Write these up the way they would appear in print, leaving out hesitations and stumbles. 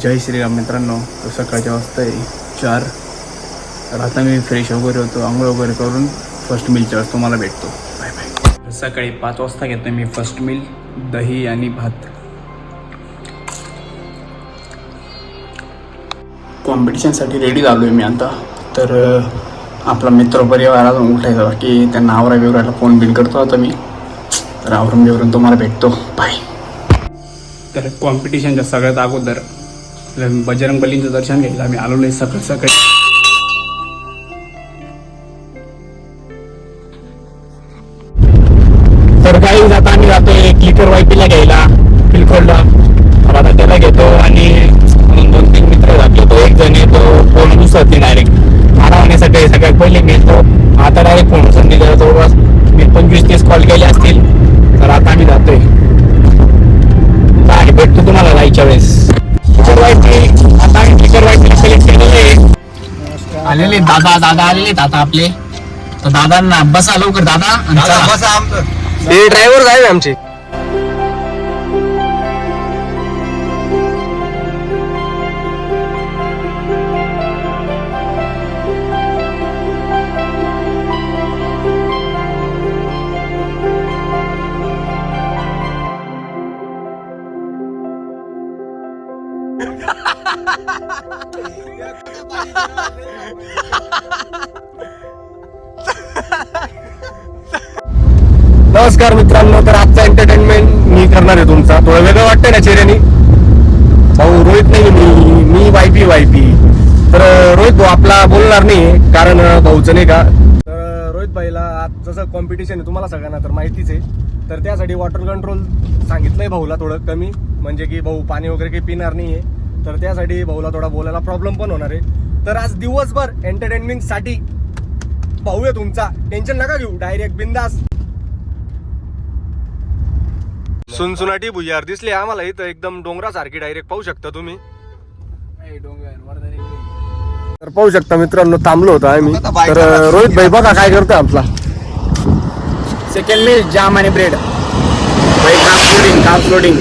जय श्रीराम मित्रांनो. तर सकाळच्या वाजता आहे 4. तर आता मी फ्रेश वगैरे होतो, आंघोळ वगैरे करून फर्स्ट मिलच्या वेळेस तुम्हाला भेटतो. Bye bye. सकाळी 5 वाजता घेतो मी फर्स्ट मिल, दही आणि भात. कॉम्पिटिशनसाठी रेडी झालो आहे मी आता. तर आपला मित्र परिवार अजून उठायचा बाकी, त्यांना आवरा बिवरायला फोन बिन करतो आता मी. तर आवरून बिवरून तुम्हाला भेटतो. बाय. तर कॉम्पिटिशनच्या सगळ्यात अगोदर बजरंग बलींचं दर्शन घ्यायला आम्ही आलो नाही सकाळी सकाळी. तर काही जाता आम्ही जातोय क्लिकर वायपीला घ्यायला बिलकोडला. आता त्याला घेतो आणि 2-3 मित्र जातो. तो एक जण येतो फोन उचलत नाही डायरेक्ट. मला होण्यासाठी सगळ्यात पहिले मी येतो, आता डायरेक्ट फोन उचलत नाही. जवळपास मी 25-30 कॉल केले असतील. तर आता आम्ही जातोय आणि भेटतो तुम्हाला जायच्या वेळेस. आता आम्ही क्लिकर वायपीला सिलेक्ट केलेलं आहे. आलेले दादा आलेले आता आपले. तर दादांना बसा लवकर दादा. हे ड्रायव्हर आहे आमचे. नमस्कार मित्रांनो. तर आजचा एंटरटेनमेंट मी करणार आहे तुमचा. थोडं वेगळं वाटतंय ना चेहऱ्यानी. भाऊ रोहित नाही, मी वायपी. तर रोहित भाऊ आपला बोलणार नाही, कारण भाऊचं नाही का. तर रोहित भाईला आज जसं कॉम्पिटिशन आहे तुम्हाला सगळ्यांना तर माहितीच आहे. तर त्यासाठी वॉटर कंट्रोल सांगितलंय भाऊला थोडं कमी, म्हणजे की भाऊ पाणी वगैरे काही पिणार नाहीये. तर त्यासाठी भाऊला थोडा बोलायला प्रॉब्लेम पण होणार आहे. तर आज दिवसभर एंटरटेनमेंट साठी भाऊ आहे तुमचा, टेन्शन नका घेऊ, डायरेक्ट बिंदास. सुनसुनाटी भुयार दिसली आम्हाला इथं, एकदम डोंगरासारखी डायरेक्ट पाहू शकता तुम्ही. तर पाहू शकता मित्रांनो, थांबलो होतो आम्ही. तर रोहित भाई बघा काय करतो आपला. सेकंड मिल जाम आणि ब्रेड. कार्ब लोडिंग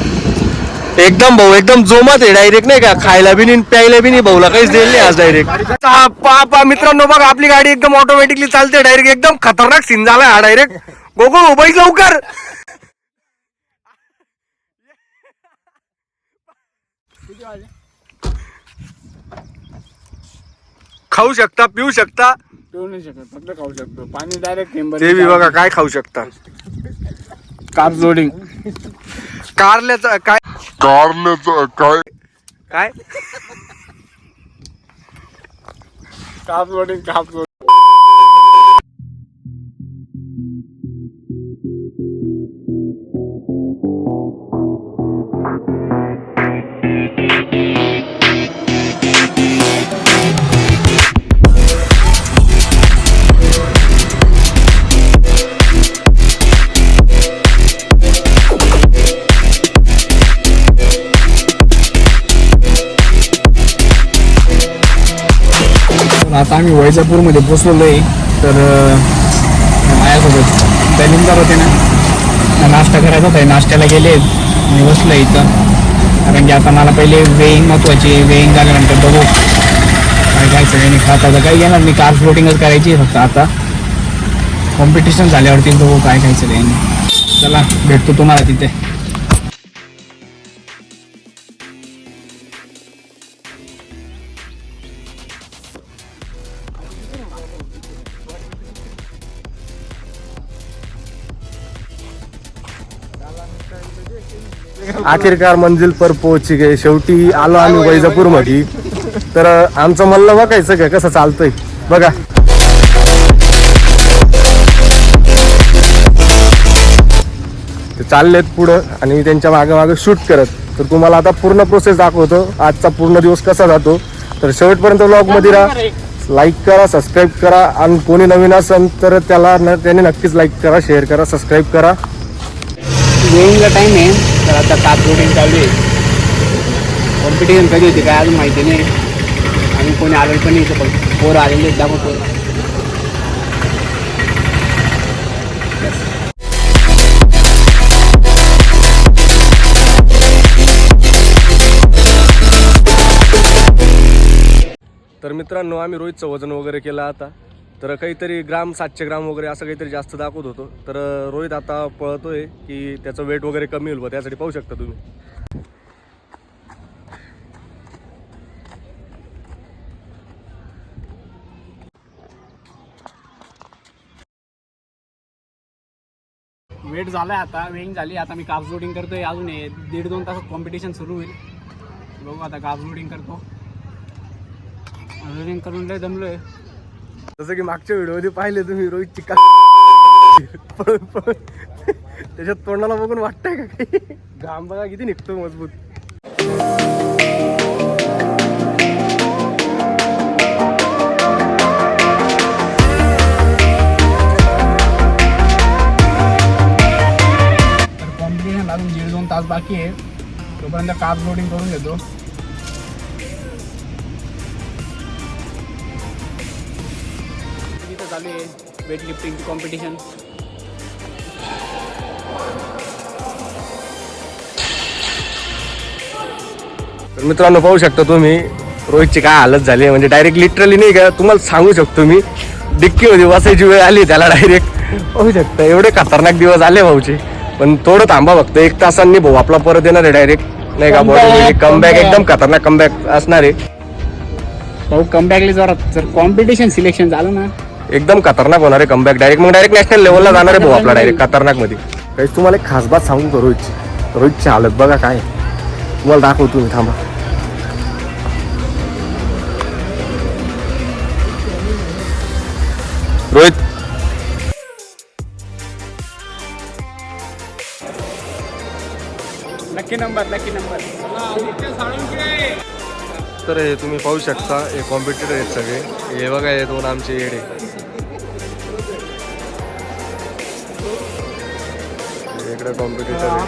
एकदम भाऊ एकदम जोमात आहे डायरेक्ट, नाही का. खायला बी नाही प्यायला बी नाही, भाऊला काहीच दिलं नाही आज डायरेक्ट. पा मित्रांनो बघा, आपली गाडी एकदम ऑटोमॅटिकली चालते डायरेक्ट. एकदम खतरनाक सीन झाला हा डायरेक्ट. गोगो उभाई लवकर. खाऊ शकता, पिऊ शकता. पिऊ नाही शकत, फक्त खाऊ शकतो. पाणी डायरेक्ट ते बी बघा काय खाऊ शकता. कार्ब लोडिंग. कारल्याचं काय काय कार्ब लोडिंग. आता आम्ही वैजापूरमध्ये पोचलेलो आहे. तर माझ्यासोबत दलिंदर होते ना, नाश्ता करायचा होता. नाश्त्याला गेले, मी बसलो इथं. कारण की आता मला पहिले वेईंग महत्त्वाची. वेईंग झाल्यानंतर बघू काय खायचं काही नाही. खात आता काही घेणार मी, कार्ब फ्लोटिंगच करायची फक्त. आता कॉम्पिटिशन झाल्यावरती बघू काय खायचं काही नाही. चला भेटतो तुम्हाला तिथे. आखिरकार मंजिल पर पोहोची गए. शेवटी आलो आम्ही वैजापूर मध्ये. तर आमचं मल्ल बघायचं का कसं चालतंय. बघा. ते चाललेत पुढं आणि मी त्यांच्या मागे मागे शूट करत. तर तुम्हाला आता पूर्ण प्रोसेस दाखवतो आजचा पूर्ण दिवस कसा जातो. तर शेवटपर्यंत व्लॉग मध्ये राहा. लाईक करा, सबस्क्राईब करा आणि कोणी नवीन असेल तर त्याने नक्कीच लाईक करा, शेअर करा, सबस्क्राईब करा. वेळीचा टाईम आहे. तर आता ताप रोटिंग चालू आहे. कॉम्पिटिशन कधी होती काय अजून माहिती नाही. आणि कोणी आलेलं पण नाही. पण पोरं आलेले दाखवतो. तर मित्रांनो, आम्ही रोहितचं वजन वगैरे केलं आता. तर काहीतरी ग्राम 700 ग्राम वगैरे असं काहीतरी जास्त दाखवत होतो. तर रोहित आता पळतोय की त्याचं वेट वगैरे कमी होईल. त्यासाठी पाहू शकता तुम्ही. वेट झालं आहे आता. वेईंग झाली. आता मी काप लोडिंग करतोय. अजून 1.5-2 तासात कॉम्पिटिशन सुरू होईल. बघू आता काप लोडिंग करतो. लोडिंग करून लय दमलोय. जसं की मागच्या व्हिडिओमध्ये पाहिले तुम्ही रोहितची का त्याच्यात तोंडाला बघून वाटतंय का काही. घाम बघा किती निघतो मजबूत. तर कॉम्पिटिशन अजून 1.5-2 तास बाकी आहे. तोपर्यंत काप लोडिंग करून घेतो. इथं चालू आहे वेट लिफ्टिंगची कॉम्पिटिशन. तर मित्रांनो, पाहू शकता तुम्ही रोहितची काय हालत झाली. म्हणजे डायरेक्ट लिटरली नाही का तुम्हाला सांगू शकतो मी, डिक्कीमध्ये बसायची वेळ आली त्याला डायरेक्ट. पाहू शकता एवढे खतरनाक दिवस आले भाऊचे. पण थोडं थांबा फक्त 1 तासांनी भाऊ आपला परत येणार आहे डायरेक्ट. नाही का बॉडी कमबॅक एकदम खतरनाक कमबॅक असणार आहे भाऊ. कमबॅकली जर कॉम्पिटिशन सिलेक्शन झालं ना एकदम खतरनाक होणार आहे कमबॅक. मग डायरेक्ट नॅशनल लेवलला जाणार आहे भाऊ आपला डायरेक्ट खतरनाक मध्ये. काही तुम्हाला एक खास बात सांगू का रोहितची हालत बघा काय. तुम्हाला दाखवतो मी, थांबा. रोहित नक्की नंबर. तर हे तुम्ही पाहू शकता हे कॉम्पिटिटर आहेत सगळे. हे बघा हे 2 आमचे येडे. इकडे कॉम्पिटिटर आहे.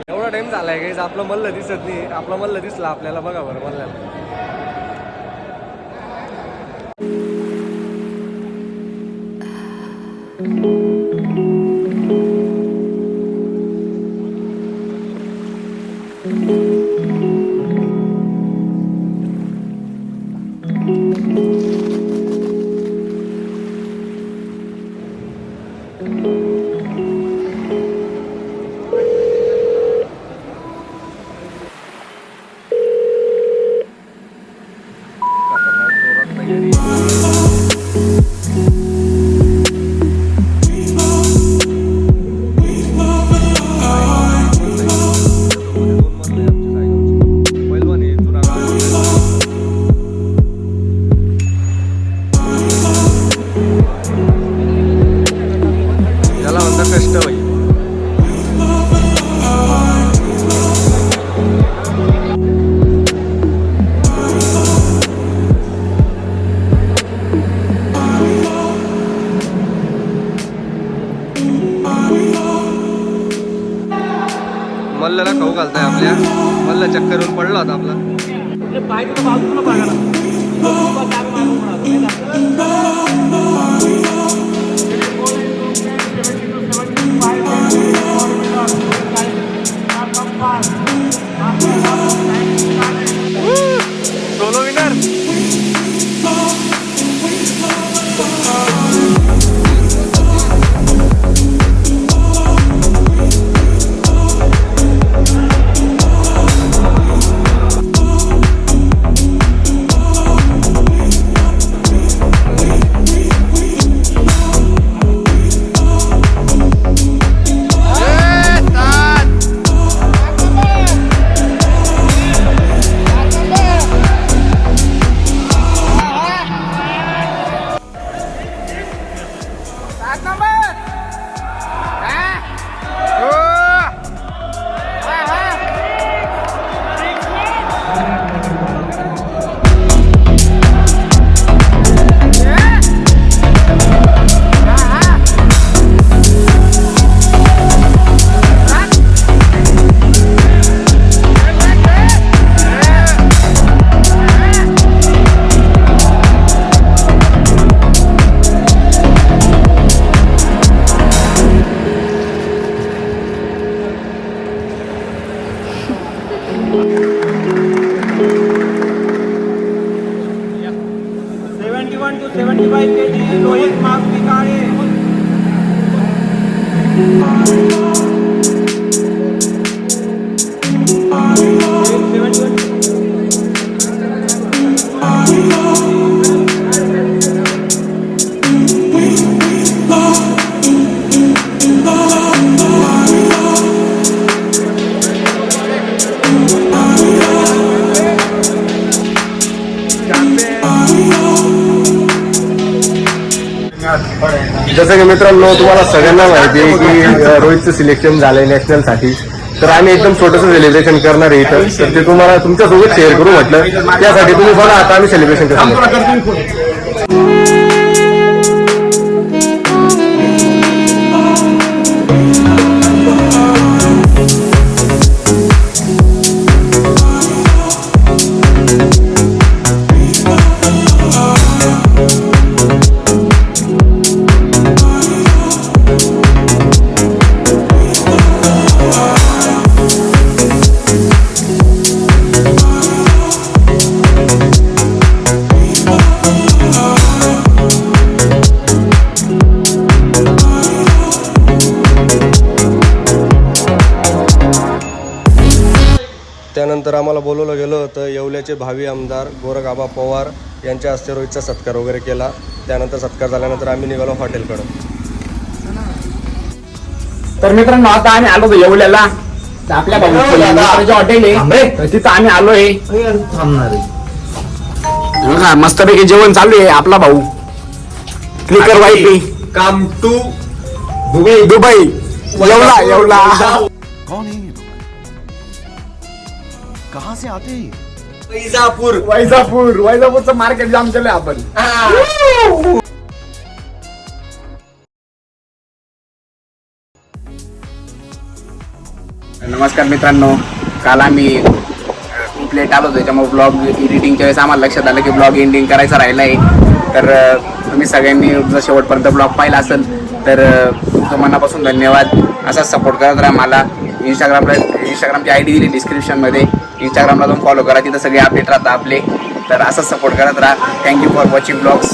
एवढा टाइम झालाय गाईज. आपलं मल्ल दिसत नाही. आपला मल्ल दिसला आपल्याला. बघा बरं मल्ल्याला. मल्ल्याला खाऊ घालताय आपल्या. मल्ला चक्करून पडला होता आपला. Solo winner. 71 to 75 kg, Rohit Magvi Kale. जसं की मित्रांनो तुम्हाला सगळ्यांना माहिती आहे की रोहितचं सिलेक्शन झालंय नॅशनलसाठी. तर आम्ही एकदम छोटंसं सेलिब्रेशन करणार आहे इथं. तर ते तुम्हाला तुमच्यासोबत शेअर करू म्हटलं. त्यासाठी तुम्ही बघा आता आम्ही सेलिब्रेशन करतो. त्यानंतर आम्हाला बोलवलं गेलं होतं. येवल्याचे भावी आमदार गोरख आबा पवार यांच्या हस्ते रोहितचा सत्कार वगैरे केला. त्यानंतर सत्कार झाल्यानंतर आम्ही निघालो हॉटेलकडं. तर मित्रांनो आता आम्ही आलो होतो येवल्याला. तर आपल्या भाऊ हॉटेल आहे तर तिथं आम्ही आलोय. बघा मस्तपैकी जेवण चालू आहे. आपला भाऊ क्लिकर वाईपी काम टू दुबई येवला येवला. कौन है ये लोग? कहाँ से आते हैं? वैजापूरचं मार्केट जाम केलंय आपण. नमस्कार मित्रांनो. काल आम्ही खूप लेट आलो त्याच्यामुळे ब्लॉग एडिटिंगच्या वेळेस आम्हाला लक्षात आलं की ब्लॉग एंडिंग करायचा राहिला आहे. तर तुम्ही सगळ्यांनी जर शेवटपर्यंत ब्लॉग पाहिला असेल तर तुमचं मनापासून धन्यवाद. असाच सपोर्ट करत राहा मला. इंस्टाग्रामची ID दिली डिस्क्रिप्शनमध्ये. इंस्टाग्रामला जाऊन फॉलो करा. तिथं सगळे अपडेट राहतात आपले. तर असंच सपोर्ट करत राहा. Thank you for watching blogs.